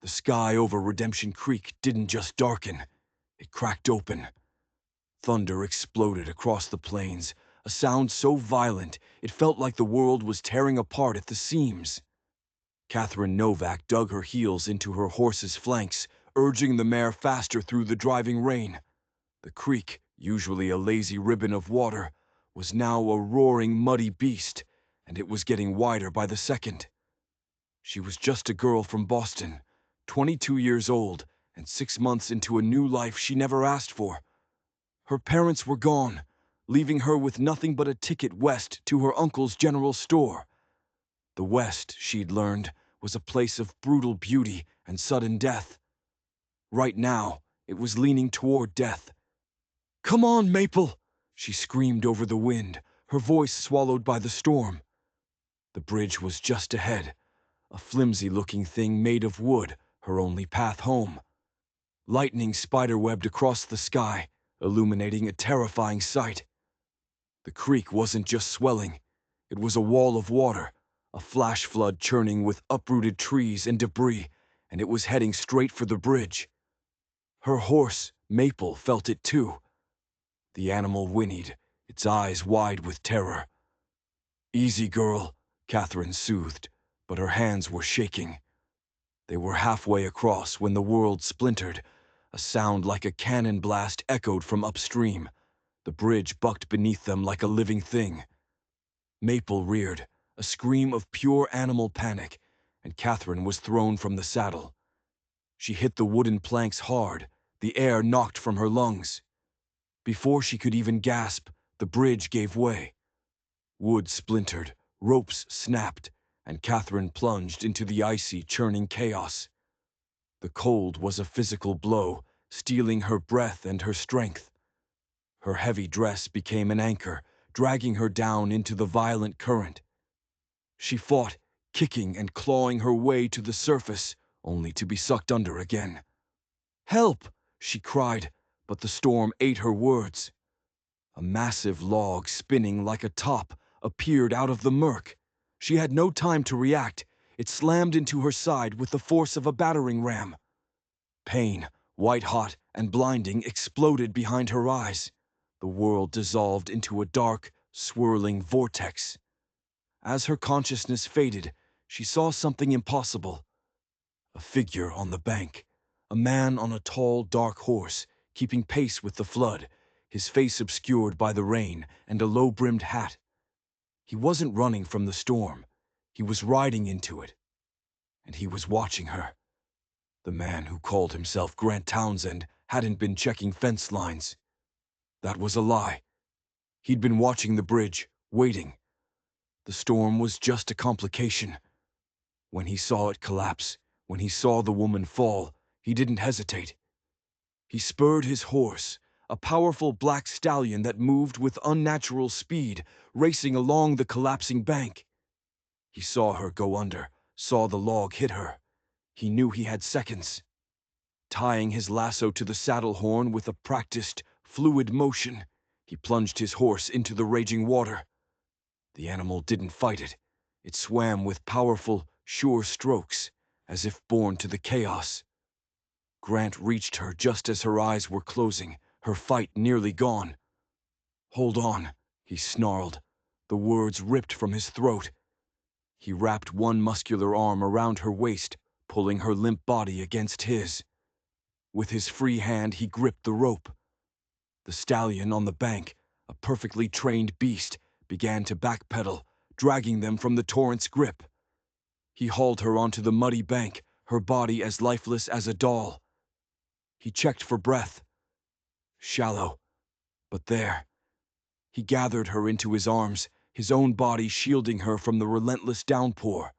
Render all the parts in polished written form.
The sky over Redemption Creek didn't just darken, it cracked open. Thunder exploded across the plains, a sound so violent it felt like the world was tearing apart at the seams. Catherine Novak dug her heels into her horse's flanks, urging the mare faster through the driving rain. The creek, usually a lazy ribbon of water, was now a roaring, muddy beast, and it was getting wider by the second. She was just a girl from Boston, 22 years old, and 6 months into a new life she never asked for. Her parents were gone, leaving her with nothing but a ticket west to her uncle's general store. The West, she'd learned, was a place of brutal beauty and sudden death. Right now, it was leaning toward death. "Come on, Maple!" she screamed over the wind, her voice swallowed by the storm. The bridge was just ahead, a flimsy-looking thing made of wood, her only path home. Lightning spiderwebbed across the sky, illuminating a terrifying sight. The creek wasn't just swelling, it was a wall of water, a flash flood churning with uprooted trees and debris, and it was heading straight for the bridge. Her horse, Maple, felt it too. The animal whinnied, its eyes wide with terror. "Easy, girl," Catherine soothed, but her hands were shaking. They were halfway across when the world splintered. A sound like a cannon blast echoed from upstream. The bridge bucked beneath them like a living thing. Maple reared, a scream of pure animal panic, and Catherine was thrown from the saddle. She hit the wooden planks hard, the air knocked from her lungs. Before she could even gasp, the bridge gave way. Wood splintered, ropes snapped, and Catherine plunged into the icy, churning chaos. The cold was a physical blow, stealing her breath and her strength. Her heavy dress became an anchor, dragging her down into the violent current. She fought, kicking and clawing her way to the surface, only to be sucked under again. "Help!" she cried, but the storm ate her words. A massive log, spinning like a top, appeared out of the murk. She had no time to react. It slammed into her side with the force of a battering ram. Pain, white-hot and blinding, exploded behind her eyes. The world dissolved into a dark, swirling vortex. As her consciousness faded, she saw something impossible. A figure on the bank, a man on a tall, dark horse, keeping pace with the flood, his face obscured by the rain and a low-brimmed hat. He wasn't running from the storm. He was riding into it. And he was watching her. The man who called himself Grant Townsend hadn't been checking fence lines. That was a lie. He'd been watching the bridge, waiting. The storm was just a complication. When he saw it collapse, when he saw the woman fall, he didn't hesitate. He spurred his horse, a powerful black stallion that moved with unnatural speed, racing along the collapsing bank. He saw her go under, saw the log hit her. He knew he had seconds. Tying his lasso to the saddle horn with a practiced, fluid motion, he plunged his horse into the raging water. The animal didn't fight it. It swam with powerful, sure strokes, as if born to the chaos. Grant reached her just as her eyes were closing, her fight nearly gone. "Hold on," he snarled, the words ripped from his throat. He wrapped one muscular arm around her waist, pulling her limp body against his. With his free hand, he gripped the rope. The stallion on the bank, a perfectly trained beast, began to backpedal, dragging them from the torrent's grip. He hauled her onto the muddy bank, her body as lifeless as a doll. He checked for breath. Shallow, but there. He gathered her into his arms, his own body shielding her from the relentless downpour.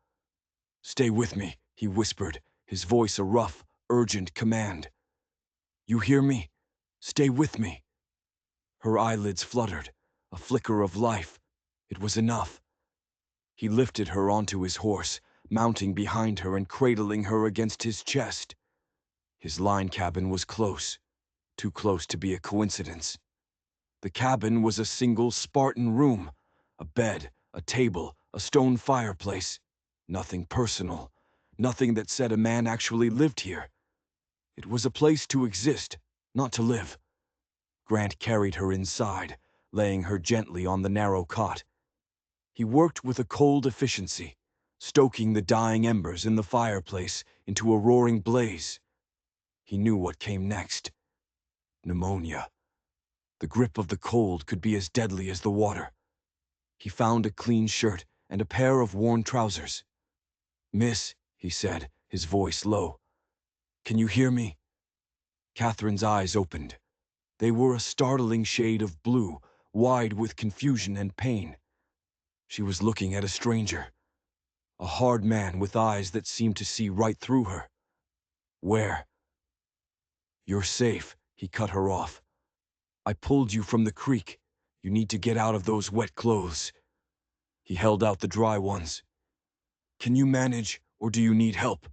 "Stay with me," he whispered, his voice a rough, urgent command. "You hear me? Stay with me." Her eyelids fluttered, a flicker of life. It was enough. He lifted her onto his horse, mounting behind her and cradling her against his chest. His line cabin was close, too close to be a coincidence. The cabin was a single Spartan room, a bed, a table, a stone fireplace. Nothing personal, Nothing that said a man actually lived here. It was a place to exist, not to live. Grant carried her inside, laying her gently on the narrow cot. He worked with a cold efficiency, stoking the dying embers in the fireplace into a roaring blaze. He knew what came next. Pneumonia. The grip of the cold could be as deadly as the water. He found a clean shirt and a pair of worn trousers. "Miss," he said, his voice low. "Can you hear me?" Catherine's eyes opened. They were a startling shade of blue, wide with confusion and pain. She was looking at a stranger, a hard man with eyes that seemed to see right through her. "Where?" "You're safe," he cut her off. "I pulled you from the creek. You need to get out of those wet clothes." He held out the dry ones. "Can you manage, or do you need help?"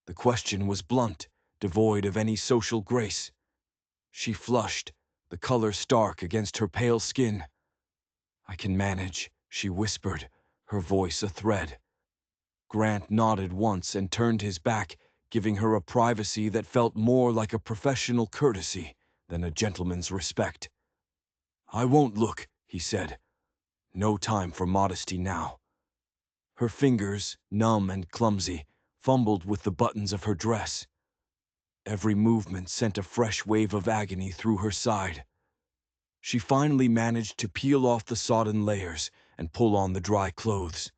The question was blunt, devoid of any social grace. She flushed, the color stark against her pale skin. "I can manage," she whispered, her voice a thread. Grant nodded once and turned his back, giving her a privacy that felt more like a professional courtesy than a gentleman's respect. "I won't look," he said. "No time for modesty now." Her fingers, numb and clumsy, fumbled with the buttons of her dress. Every movement sent a fresh wave of agony through her side. She finally managed to peel off the sodden layers and pull on the dry clothes.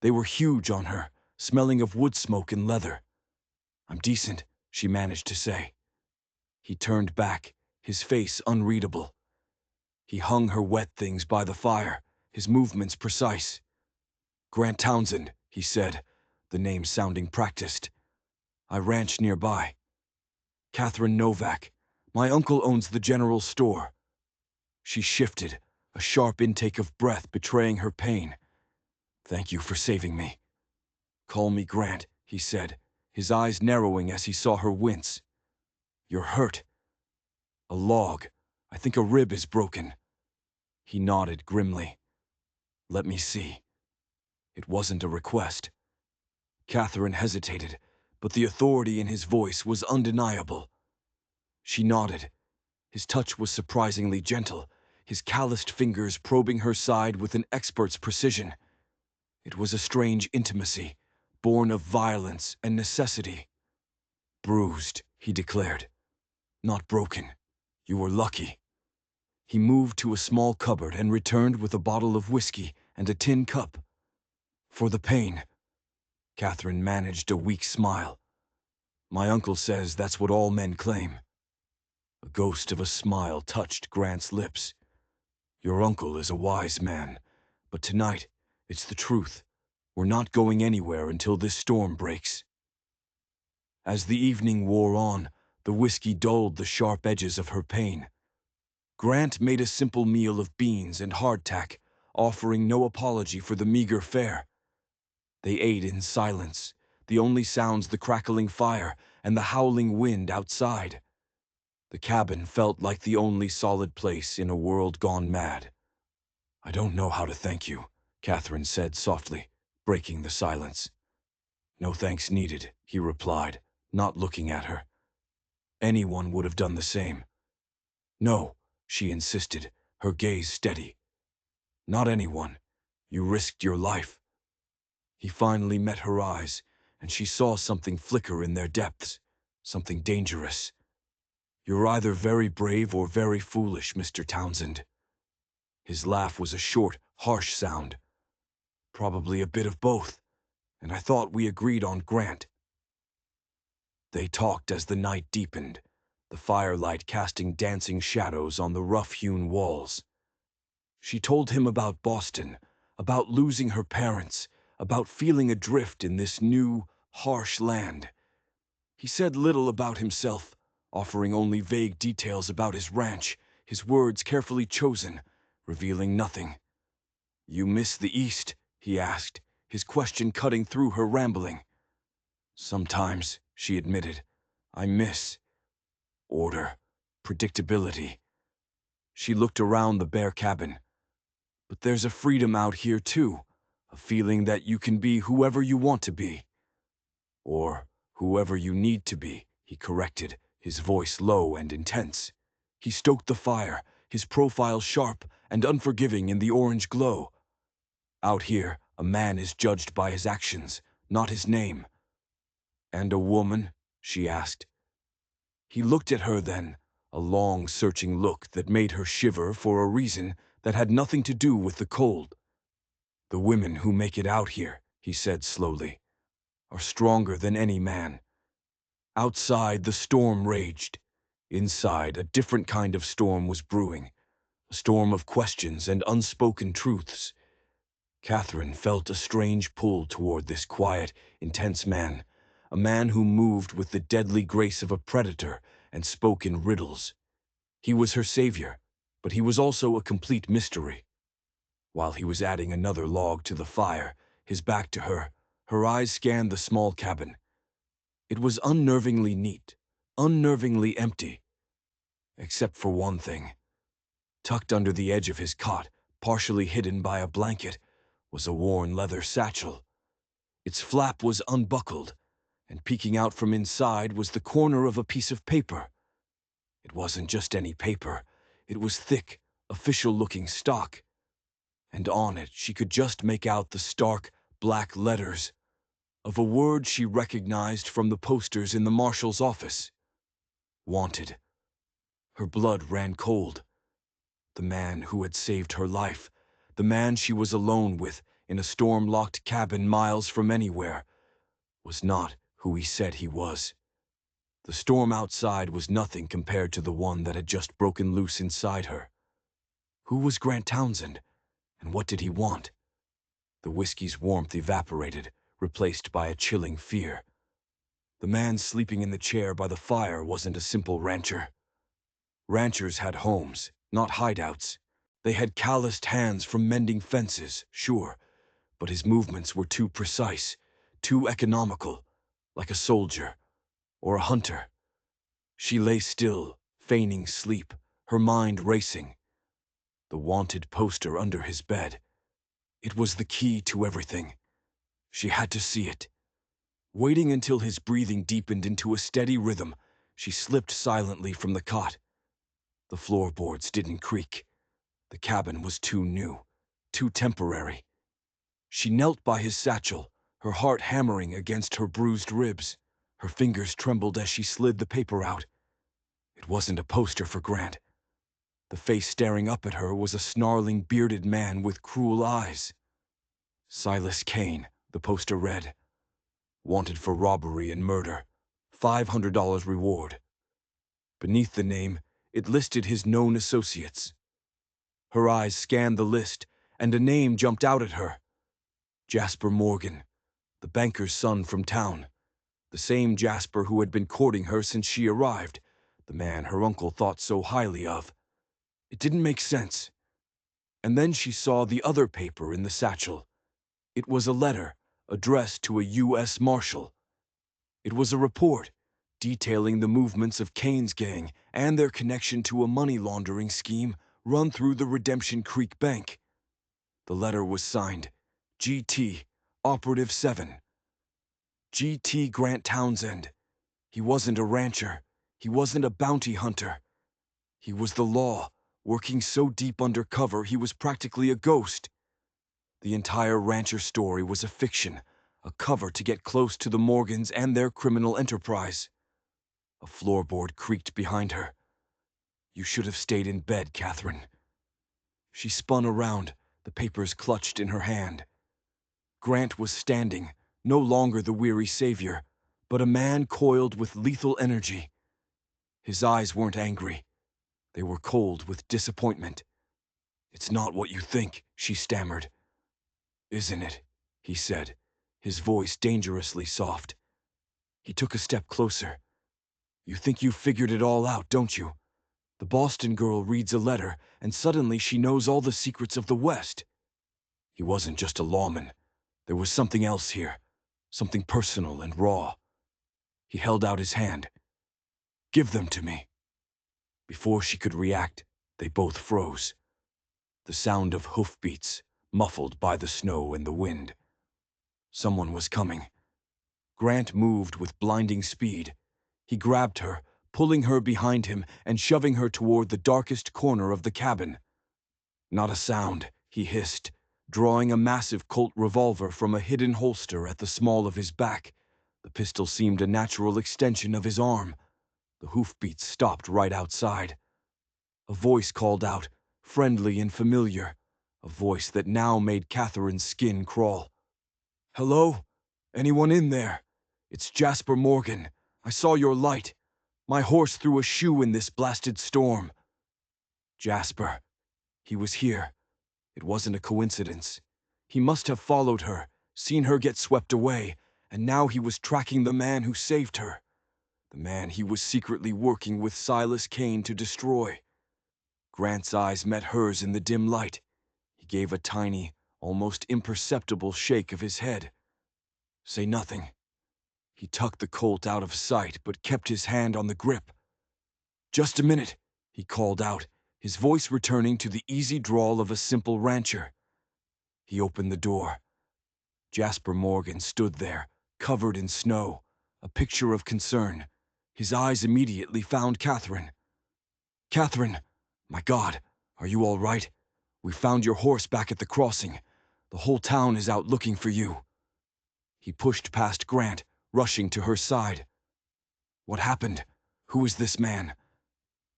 They were huge on her, smelling of wood smoke and leather. "I'm decent," she managed to say. He turned back, his face unreadable. He hung her wet things by the fire, his movements precise. "Grant Townsend," he said, the name sounding practiced. "I ranch nearby. Catherine Novak. My uncle owns the general store." She shifted, a sharp intake of breath betraying her pain. "Thank you for saving me." "Call me Grant," he said, his eyes narrowing as he saw her wince. "You're hurt." "A log. I think a rib is broken." He nodded grimly. "Let me see." It wasn't a request. Catherine hesitated, but the authority in his voice was undeniable. She nodded. His touch was surprisingly gentle, his calloused fingers probing her side with an expert's precision. It was a strange intimacy, born of violence and necessity. "Bruised," he declared. "Not broken. You were lucky." He moved to a small cupboard and returned with a bottle of whiskey and a tin cup. "For the pain." Catherine managed a weak smile. "My uncle says that's what all men claim." A ghost of a smile touched Grant's lips. "Your uncle is a wise man, but tonight, it's the truth. We're not going anywhere until this storm breaks." As the evening wore on, the whiskey dulled the sharp edges of her pain. Grant made a simple meal of beans and hardtack, offering no apology for the meager fare. They ate in silence, the only sounds the crackling fire and the howling wind outside. The cabin felt like the only solid place in a world gone mad. "I don't know how to thank you," Catherine said softly, breaking the silence. "No thanks needed," he replied, not looking at her. "Anyone would have done the same." "No," she insisted, her gaze steady. "Not anyone. You risked your life." He finally met her eyes, and she saw something flicker in their depths, something dangerous. "You're either very brave or very foolish, Mr. Townsend." His laugh was a short, harsh sound. "Probably a bit of both, and I thought we agreed on Grant." They talked as the night deepened, the firelight casting dancing shadows on the rough-hewn walls. She told him about Boston, about losing her parents, about feeling adrift in this new, harsh land. He said little about himself, offering only vague details about his ranch, his words carefully chosen, revealing nothing. "You miss the East?" he asked, his question cutting through her rambling. "Sometimes," she admitted. "I miss order, predictability." She looked around the bare cabin. "But there's a freedom out here, too, a feeling that you can be whoever you want to be." Or whoever you need to be, he corrected, his voice low and intense. He stoked the fire, his profile sharp and unforgiving in the orange glow. Out here, a man is judged by his actions, not his name. And a woman? She asked. He looked at her then, a long, searching look that made her shiver for a reason that had nothing to do with the cold. The women who make it out here, he said slowly, are stronger than any man. Outside, the storm raged. Inside, a different kind of storm was brewing, a storm of questions and unspoken truths. Catherine felt a strange pull toward this quiet, intense man, a man who moved with the deadly grace of a predator and spoke in riddles. He was her savior, but he was also a complete mystery. While he was adding another log to the fire, his back to her, her eyes scanned the small cabin. It was unnervingly neat, unnervingly empty, except for one thing. Tucked under the edge of his cot, partially hidden by a blanket, was a worn leather satchel. Its flap was unbuckled, and peeking out from inside was the corner of a piece of paper. It wasn't just any paper. It was thick, official-looking stock. And on it she could just make out the stark, black letters of a word she recognized from the posters in the marshal's office. Wanted. Her blood ran cold. The man who had saved her life, the man she was alone with in a storm-locked cabin miles from anywhere, was not who he said he was. The storm outside was nothing compared to the one that had just broken loose inside her. Who was Grant Townsend, and what did he want? The whiskey's warmth evaporated, replaced by a chilling fear. The man sleeping in the chair by the fire wasn't a simple rancher. Ranchers had homes, not hideouts. They had calloused hands from mending fences, sure, but his movements were too precise, too economical, like a soldier or a hunter. She lay still, feigning sleep, her mind racing. The wanted poster under his bed. It was the key to everything. She had to see it. Waiting until his breathing deepened into a steady rhythm, she slipped silently from the cot. The floorboards didn't creak. The cabin was too new, too temporary. She knelt by his satchel, her heart hammering against her bruised ribs. Her fingers trembled as she slid the paper out. It wasn't a poster for Grant. The face staring up at her was a snarling, bearded man with cruel eyes. Silas Kane, the poster read. Wanted for robbery and murder. $500 reward. Beneath the name, it listed his known associates. Her eyes scanned the list, and a name jumped out at her. Jasper Morgan, the banker's son from town. The same Jasper who had been courting her since she arrived, the man her uncle thought so highly of. It didn't make sense. And then she saw the other paper in the satchel. It was a letter, addressed to a U.S. Marshal. It was a report, detailing the movements of Kane's gang and their connection to a money laundering scheme run through the Redemption Creek Bank. The letter was signed, G.T., Operative 7. G.T. Grant Townsend. He wasn't a rancher. He wasn't a bounty hunter. He was the law, working so deep under cover he was practically a ghost. The entire rancher story was a fiction, a cover to get close to the Morgans and their criminal enterprise. A floorboard creaked behind her. You should have stayed in bed, Catherine. She spun around, the papers clutched in her hand. Grant was standing, no longer the weary savior, but a man coiled with lethal energy. His eyes weren't angry. They were cold with disappointment. It's not what you think, she stammered. Isn't it? He said, his voice dangerously soft. He took a step closer. You think you've figured it all out, don't you? The Boston girl reads a letter, and suddenly she knows all the secrets of the West. He wasn't just a lawman. There was something else here, something personal and raw. He held out his hand. Give them to me. Before she could react, they both froze. The sound of hoofbeats, muffled by the snow and the wind. Someone was coming. Grant moved with blinding speed. He grabbed her, pulling her behind him and shoving her toward the darkest corner of the cabin. Not a sound, he hissed, drawing a massive Colt revolver from a hidden holster at the small of his back. The pistol seemed a natural extension of his arm. The hoofbeats stopped right outside. A voice called out, friendly and familiar, a voice that now made Catherine's skin crawl. "Hello? Anyone in there? It's Jasper Morgan. I saw your light. My horse threw a shoe in this blasted storm." Jasper. He was here. It wasn't a coincidence. He must have followed her, seen her get swept away, and now he was tracking the man who saved her. The man he was secretly working with Silas Kane to destroy. Grant's eyes met hers in the dim light. He gave a tiny, almost imperceptible shake of his head. "Say nothing." He tucked the Colt out of sight, but kept his hand on the grip. "Just a minute," he called out, his voice returning to the easy drawl of a simple rancher. He opened the door. Jasper Morgan stood there, covered in snow, a picture of concern. His eyes immediately found Catherine. "Catherine, my God, are you all right? We found your horse back at the crossing. The whole town is out looking for you." He pushed past Grant, rushing to her side. "What happened? Who is this man?"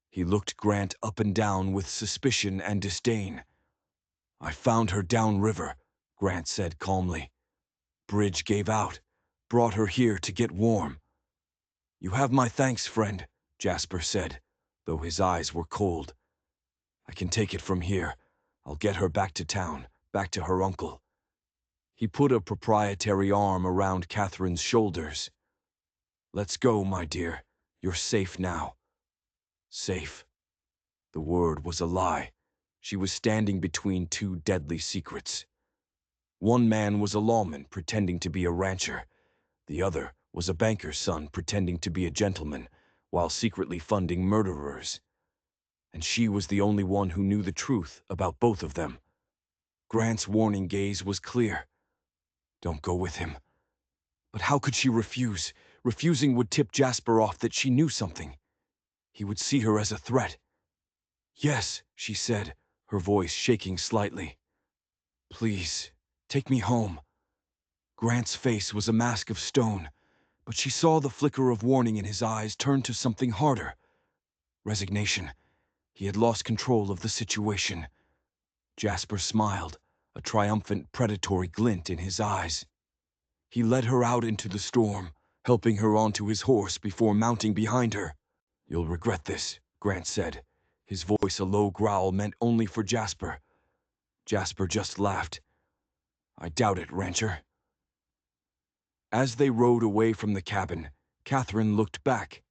He looked Grant up and down with suspicion and disdain. "I found her downriver," Grant said calmly. "Bridge gave out, brought her here to get warm." "You have my thanks, friend," Jasper said, though his eyes were cold. "I can take it from here. I'll get her back to town, back to her uncle." He put a proprietary arm around Catherine's shoulders. "Let's go, my dear. You're safe now." Safe. The word was a lie. She was standing between two deadly secrets. One man was a lawman pretending to be a rancher. The other was a banker's son pretending to be a gentleman, while secretly funding murderers. And she was the only one who knew the truth about both of them. Grant's warning gaze was clear. Don't go with him. But how could she refuse? Refusing would tip Jasper off that she knew something. He would see her as a threat. "Yes," she said, her voice shaking slightly. "Please, take me home." Grant's face was a mask of stone, but she saw the flicker of warning in his eyes turn to something harder. Resignation. He had lost control of the situation. Jasper smiled, a triumphant predatory glint in his eyes. He led her out into the storm, helping her onto his horse before mounting behind her. "You'll regret this," Grant said, his voice a low growl meant only for Jasper. Jasper just laughed. "I doubt it, rancher." As they rode away from the cabin, Catherine looked back.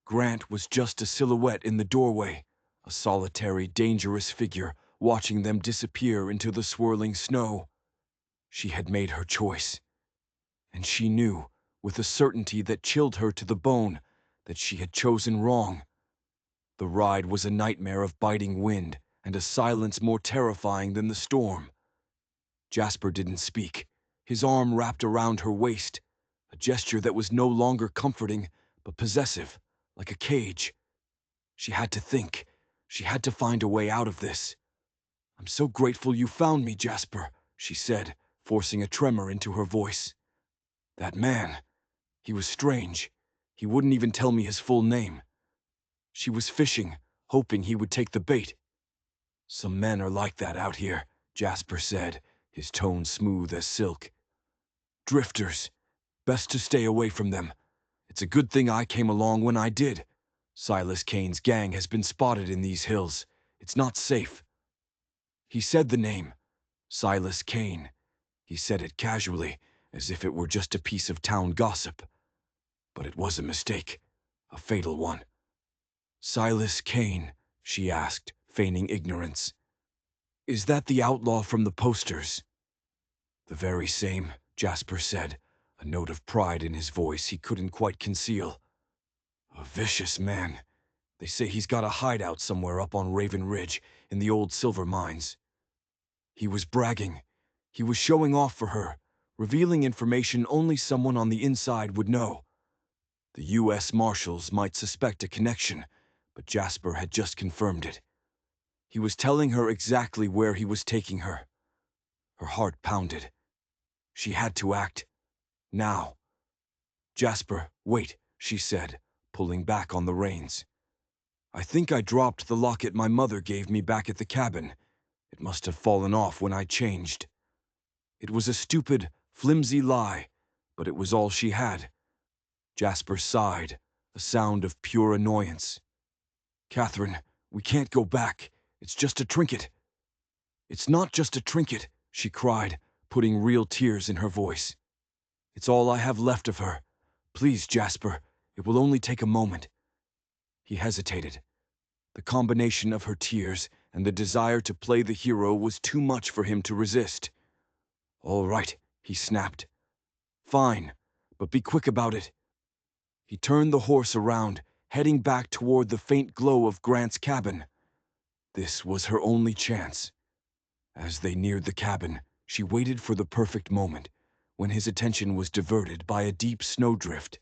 Grant was just a silhouette in the doorway, a solitary, dangerous figure watching them disappear into the swirling snow. She had made her choice. And she knew, with a certainty that chilled her to the bone, that she had chosen wrong. The ride was a nightmare of biting wind and a silence more terrifying than the storm. Jasper didn't speak, his arm wrapped around her waist, a gesture that was no longer comforting, but possessive, like a cage. She had to think. She had to find a way out of this. "I'm so grateful you found me, Jasper," she said, forcing a tremor into her voice. "That man, he was strange. He wouldn't even tell me his full name. She was fishing, hoping he would take the bait." "Some men are like that out here," Jasper said, his tone smooth as silk. "Drifters. Best to stay away from them. It's a good thing I came along when I did. Silas Kane's gang has been spotted in these hills. It's not safe." He said the name. Silas Kane. He said it casually, as if it were just a piece of town gossip. But it was a mistake. A fatal one. "Silas Kane," she asked, feigning ignorance. "Is that the outlaw from the posters?" "The very same," Jasper said, a note of pride in his voice he couldn't quite conceal. "A vicious man. They say he's got a hideout somewhere up on Raven Ridge, in the old silver mines." He was bragging. He was showing off for her, revealing information only someone on the inside would know. The U.S. Marshals might suspect a connection, but Jasper had just confirmed it. He was telling her exactly where he was taking her. Her heart pounded. She had to act. Now. "Jasper, wait," she said, pulling back on the reins. "I think I dropped the locket my mother gave me back at the cabin. It must have fallen off when I changed." It was a stupid, flimsy lie, but it was all she had. Jasper sighed, a sound of pure annoyance. "Catherine, we can't go back. It's just a trinket." "It's not just a trinket," she cried, putting real tears in her voice. "It's all I have left of her. Please, Jasper, it will only take a moment." He hesitated. The combination of her tears and the desire to play the hero was too much for him to resist. "All right," he snapped. "Fine, but be quick about it." He turned the horse around, heading back toward the faint glow of Grant's cabin. This was her only chance. As they neared the cabin, she waited for the perfect moment, when his attention was diverted by a deep snowdrift.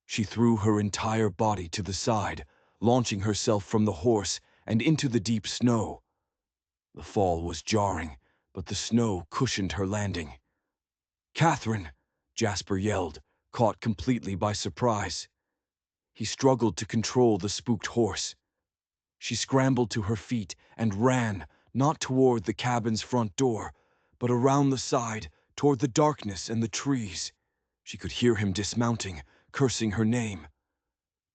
She threw her entire body to the side, launching herself from the horse and into the deep snow. The fall was jarring, but the snow cushioned her landing. "Catherine!" Jasper yelled, caught completely by surprise. He struggled to control the spooked horse. She scrambled to her feet and ran, not toward the cabin's front door, but around the side, toward the darkness and the trees. She could hear him dismounting, cursing her name.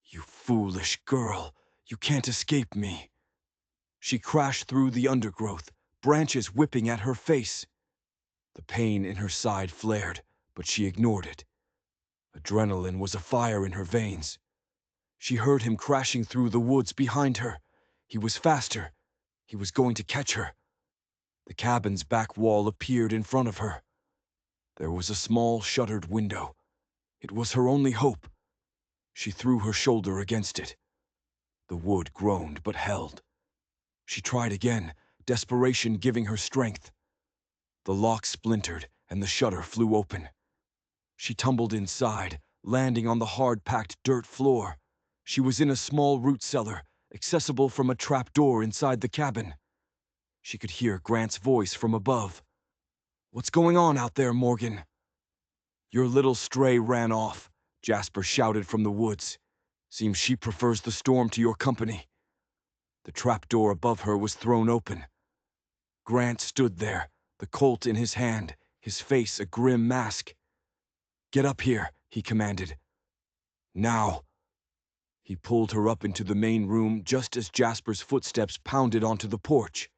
"You foolish girl, you can't escape me." She crashed through the undergrowth, branches whipping at her face. The pain in her side flared, but she ignored it. Adrenaline was afire in her veins. She heard him crashing through the woods behind her. He was faster. He was going to catch her. The cabin's back wall appeared in front of her. There was a small shuttered window. It was her only hope. She threw her shoulder against it. The wood groaned but held. She tried again, desperation giving her strength. The lock splintered and the shutter flew open. She tumbled inside, landing on the hard-packed dirt floor. She was in a small root cellar, accessible from a trap door inside the cabin. She could hear Grant's voice from above. "What's going on out there, Morgan?" "Your little stray ran off," Jasper shouted from the woods. "Seems she prefers the storm to your company." The trap door above her was thrown open. Grant stood there, the Colt in his hand, his face a grim mask. "Get up here," he commanded. "Now." He pulled her up into the main room just as Jasper's footsteps pounded onto the porch.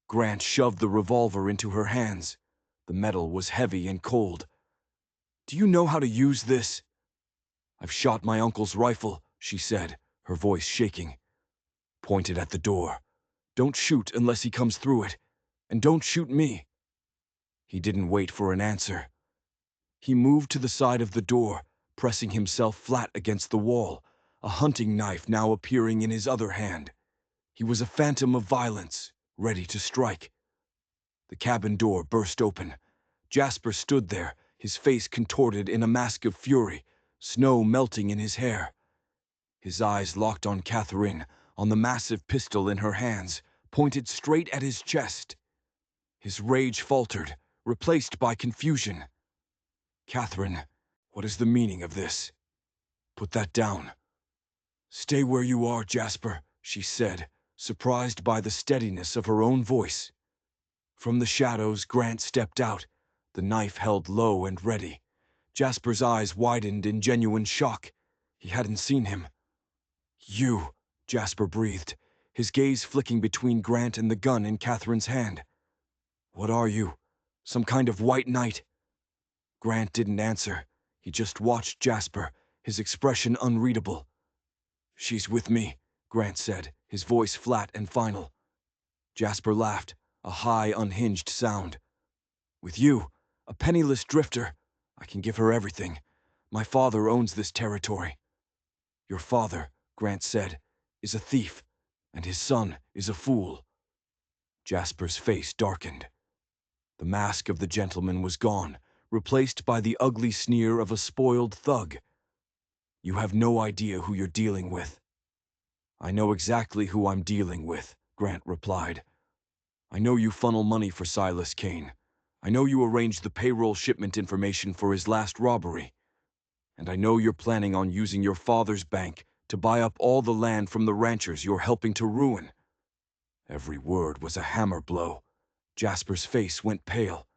Grant shoved the revolver into her hands. The metal was heavy and cold. "Do you know how to use this?" "I've shot my uncle's rifle," she said, her voice shaking. "Point it at the door. Don't shoot unless he comes through it. And don't shoot me." He didn't wait for an answer. He moved to the side of the door, pressing himself flat against the wall, a hunting knife now appearing in his other hand. He was a phantom of violence, ready to strike. The cabin door burst open. Jasper stood there, his face contorted in a mask of fury, snow melting in his hair. His eyes locked on Catherine, on the massive pistol in her hands, pointed straight at his chest. His rage faltered, replaced by confusion. "Catherine, what is the meaning of this? Put that down." "Stay where you are, Jasper," she said, surprised by the steadiness of her own voice. From the shadows, Grant stepped out, the knife held low and ready. Jasper's eyes widened in genuine shock. He hadn't seen him. "You," Jasper breathed, his gaze flicking between Grant and the gun in Catherine's hand. "What are you? Some kind of white knight?" Grant didn't answer. He just watched Jasper, his expression unreadable. "She's with me," Grant said, his voice flat and final. Jasper laughed, a high, unhinged sound. "With you, a penniless drifter, I can give her everything. My father owns this territory." "Your father," Grant said, "is a thief, and his son is a fool." Jasper's face darkened. The mask of the gentleman was gone, replaced by the ugly sneer of a spoiled thug. "You have no idea who you're dealing with." "I know exactly who I'm dealing with," Grant replied. "I know you funnel money for Silas Kane. I know you arranged the payroll shipment information for his last robbery. And I know you're planning on using your father's bank to buy up all the land from the ranchers you're helping to ruin." Every word was a hammer blow. Jasper's face went pale.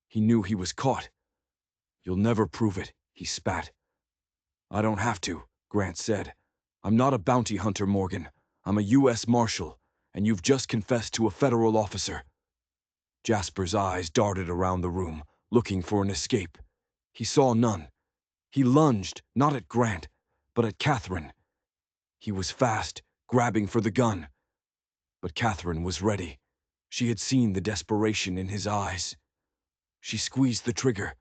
He knew he was caught. "You'll never prove it," he spat. "I don't have to," Grant said. "I'm not a bounty hunter, Morgan. I'm a U.S. Marshal, and you've just confessed to a federal officer." Jasper's eyes darted around the room, looking for an escape. He saw none. He lunged, not at Grant, but at Catherine. He was fast, grabbing for the gun. But Catherine was ready. She had seen the desperation in his eyes. She squeezed the trigger.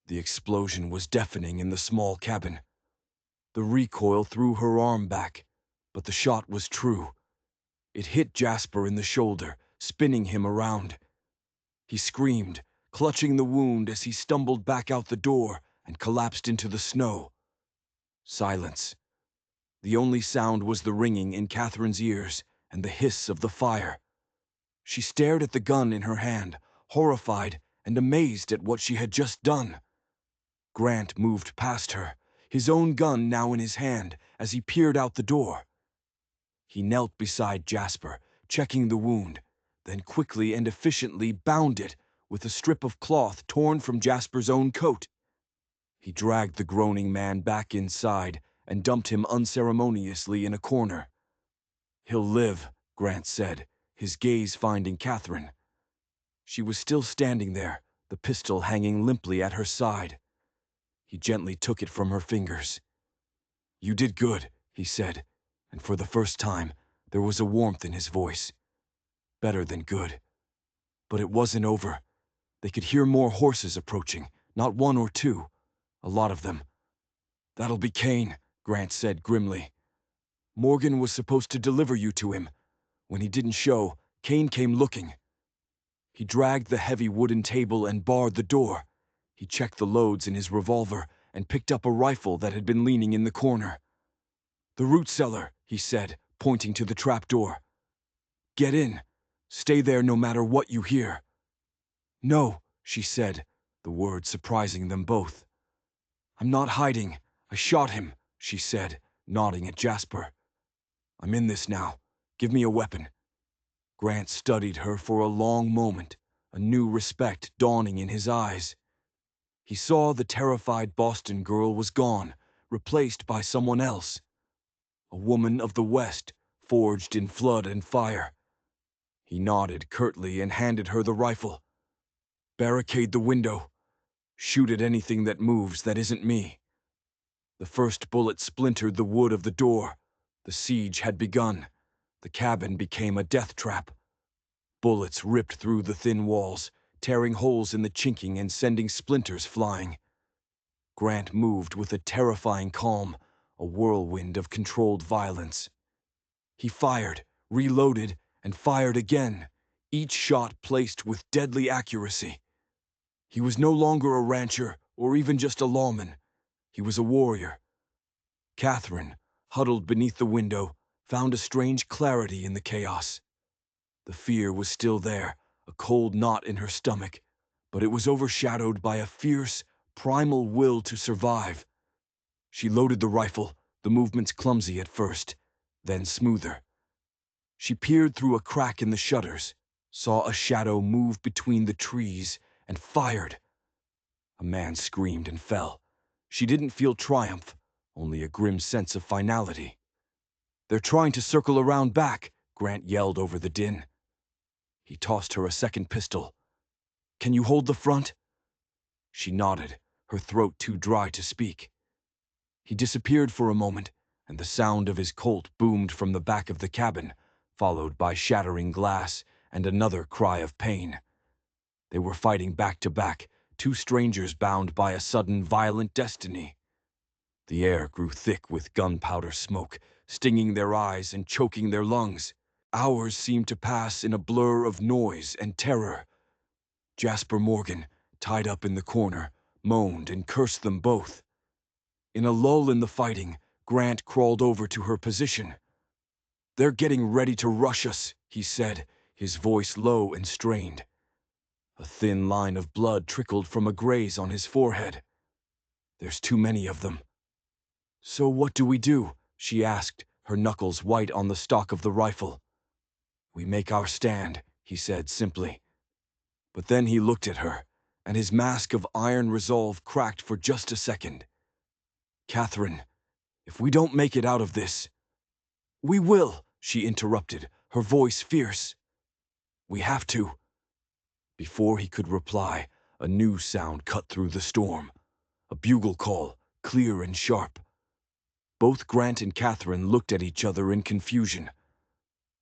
The explosion was deafening in the small cabin. The recoil threw her arm back, but the shot was true. It hit Jasper in the shoulder, spinning him around. He screamed, clutching the wound as he stumbled back out the door and collapsed into the snow. Silence. The only sound was the ringing in Catherine's ears and the hiss of the fire. She stared at the gun in her hand, horrified and amazed at what she had just done. Grant moved past her, his own gun now in his hand, as he peered out the door. He knelt beside Jasper, checking the wound, then quickly and efficiently bound it with a strip of cloth torn from Jasper's own coat. He dragged the groaning man back inside and dumped him unceremoniously in a corner. "He'll live," Grant said, his gaze finding Catherine. She was still standing there, the pistol hanging limply at her side. He gently took it from her fingers. "You did good," he said, and for the first time, there was a warmth in his voice. "Better than good." But it wasn't over. They could hear more horses approaching, not one or two, a lot of them. "That'll be Kane," Grant said grimly. "Morgan was supposed to deliver you to him. When he didn't show, Kane came looking." He dragged the heavy wooden table and barred the door. He checked the loads in his revolver and picked up a rifle that had been leaning in the corner. "The root cellar," he said, pointing to the trapdoor. "Get in. Stay there no matter what you hear." "No," she said, the words surprising them both. "I'm not hiding. I shot him," she said, nodding at Jasper. "I'm in this now. Give me a weapon." Grant studied her for a long moment, a new respect dawning in his eyes. He saw the terrified Boston girl was gone, replaced by someone else. A woman of the West, forged in flood and fire. He nodded curtly and handed her the rifle. "Barricade the window. Shoot at anything that moves that isn't me." The first bullet splintered the wood of the door. The siege had begun. The cabin became a death trap. Bullets ripped through the thin walls, tearing holes in the chinking and sending splinters flying. Grant moved with a terrifying calm, a whirlwind of controlled violence. He fired, reloaded, and fired again, each shot placed with deadly accuracy. He was no longer a rancher or even just a lawman. He was a warrior. Catherine, huddled beneath the window, found a strange clarity in the chaos. The fear was still there, a cold knot in her stomach, but it was overshadowed by a fierce, primal will to survive. She loaded the rifle, the movements clumsy at first, then smoother. She peered through a crack in the shutters, saw a shadow move between the trees, and fired. A man screamed and fell. She didn't feel triumph, only a grim sense of finality. "They're trying to circle around back," Grant yelled over the din. He tossed her a second pistol. "Can you hold the front?" She nodded, her throat too dry to speak. He disappeared for a moment, and the sound of his Colt boomed from the back of the cabin, followed by shattering glass and another cry of pain. They were fighting back to back, two strangers bound by a sudden violent destiny. The air grew thick with gunpowder smoke, stinging their eyes and choking their lungs. Hours seemed to pass in a blur of noise and terror. Jasper Morgan, tied up in the corner, moaned and cursed them both. In a lull in the fighting, Grant crawled over to her position. "They're getting ready to rush us," he said, his voice low and strained. A thin line of blood trickled from a graze on his forehead. "There's too many of them." "So what do we do?" she asked, her knuckles white on the stock of the rifle. "We make our stand," he said simply. But then he looked at her, and his mask of iron resolve cracked for just a second. "Catherine, if we don't make it out of this—" "We will," she interrupted, her voice fierce. "We have to." Before he could reply, a new sound cut through the storm. A bugle call, clear and sharp. Both Grant and Catherine looked at each other in confusion.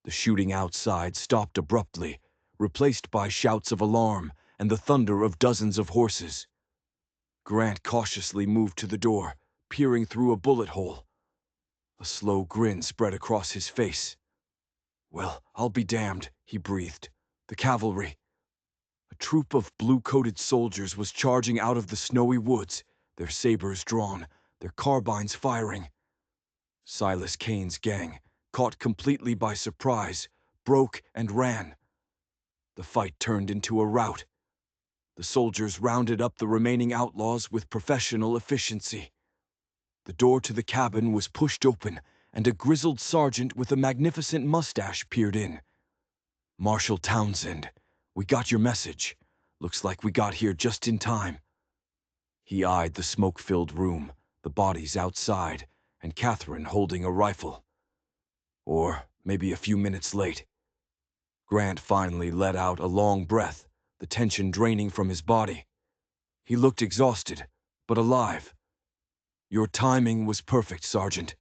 The shooting outside stopped abruptly, replaced by shouts of alarm and the thunder of dozens of horses. Grant cautiously moved to the door, peering through a bullet hole. A slow grin spread across his face. "Well, I'll be damned," he breathed. "The cavalry." A troop of blue-coated soldiers was charging out of the snowy woods, their sabers drawn, their carbines firing. Silas Kane's gang, caught completely by surprise, broke and ran. The fight turned into a rout. The soldiers rounded up the remaining outlaws with professional efficiency. The door to the cabin was pushed open, and a grizzled sergeant with a magnificent mustache peered in. "Marshal Townsend, we got your message. Looks like we got here just in time." He eyed the smoke-filled room, the bodies outside, and Catherine holding a rifle. Or maybe a few minutes late. Grant finally let out a long breath, the tension draining from his body. He looked exhausted, but alive. "Your timing was perfect, Sergeant."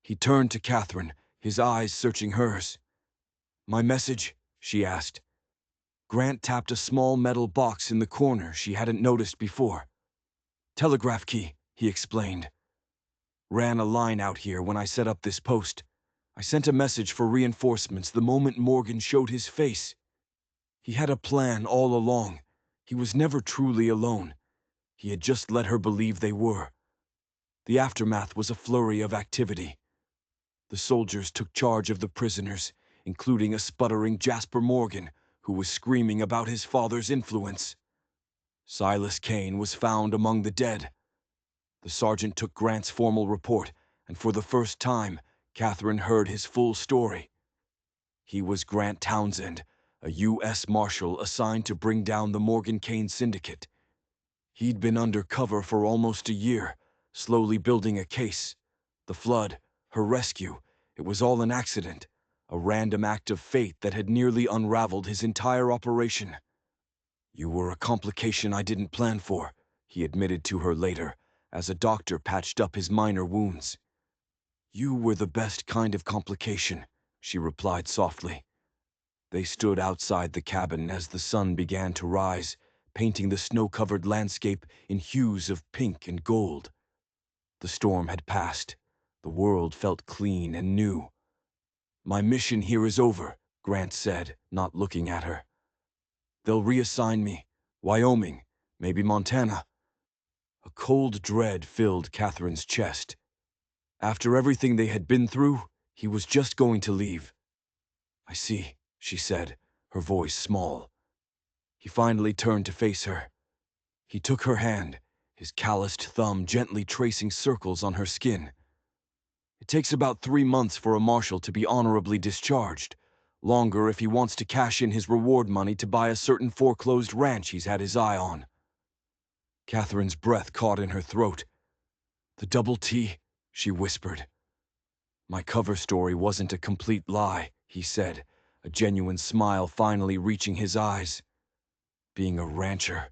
He turned to Catherine, his eyes searching hers. "My message?" she asked. Grant tapped a small metal box in the corner she hadn't noticed before. "Telegraph key," he explained. "Ran a line out here when I set up this post. I sent a message for reinforcements the moment Morgan showed his face. He had a plan all along. He was never truly alone. He had just let her believe they were. The aftermath was a flurry of activity. The soldiers took charge of the prisoners, including a sputtering Jasper Morgan, who was screaming about his father's influence. Silas Kane was found among the dead. The sergeant took Grant's formal report, and for the first time, Catherine heard his full story. He was Grant Townsend, a U.S. Marshal assigned to bring down the Morgan Kane syndicate. He'd been under cover for almost a year, slowly building a case. The flood, her rescue, it was all an accident, a random act of fate that had nearly unraveled his entire operation. "You were a complication I didn't plan for," he admitted to her later, as a doctor patched up his minor wounds. "You were the best kind of complication," she replied softly. They stood outside the cabin as the sun began to rise, painting the snow-covered landscape in hues of pink and gold. The storm had passed. The world felt clean and new. "My mission here is over," Grant said, not looking at her. "They'll reassign me. Wyoming, maybe Montana." A cold dread filled Catherine's chest. After everything they had been through, he was just going to leave. "I see," she said, her voice small. He finally turned to face her. He took her hand, his calloused thumb gently tracing circles on her skin. "It takes about 3 months for a marshal to be honorably discharged. Longer if he wants to cash in his reward money to buy a certain foreclosed ranch he's had his eye on." Catherine's breath caught in her throat. "The double T," she whispered. "My cover story wasn't a complete lie," he said, a genuine smile finally reaching his eyes. "Being a rancher,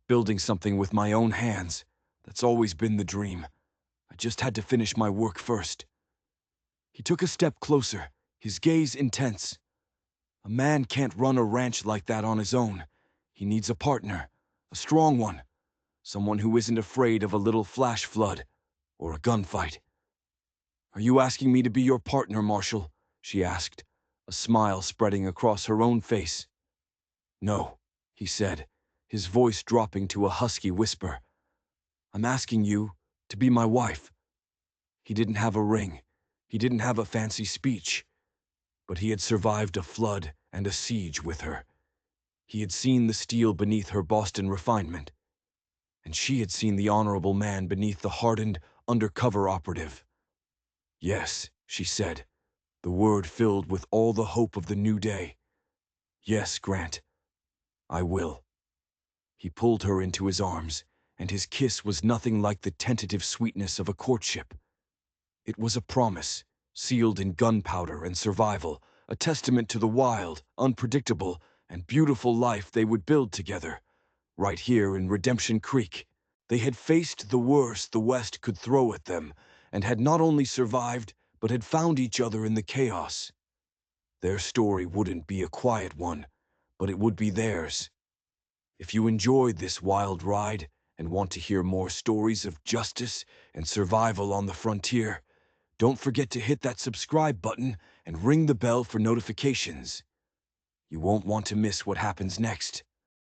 building something with my own hands, that's always been the dream. I just had to finish my work first." He took a step closer, his gaze intense. "A man can't run a ranch like that on his own. He needs a partner, a strong one, someone who isn't afraid of a little flash flood or a gunfight." "Are you asking me to be your partner, Marshal?" she asked, a smile spreading across her own face. "No," he said, his voice dropping to a husky whisper. "I'm asking you to be my wife." He didn't have a ring. He didn't have a fancy speech. But he had survived a flood and a siege with her. He had seen the steel beneath her Boston refinement. And she had seen the honorable man beneath the hardened, undercover operative. "Yes," she said, the word filled with all the hope of the new day. "Yes, Grant, I will." He pulled her into his arms, and his kiss was nothing like the tentative sweetness of a courtship. It was a promise, sealed in gunpowder and survival, a testament to the wild, unpredictable, and beautiful life they would build together, right here in Redemption Creek. They had faced the worst the West could throw at them, and had not only survived, but had found each other in the chaos. Their story wouldn't be a quiet one, but it would be theirs. If you enjoyed this wild ride and want to hear more stories of justice and survival on the frontier, don't forget to hit that subscribe button and ring the bell for notifications. You won't want to miss what happens next.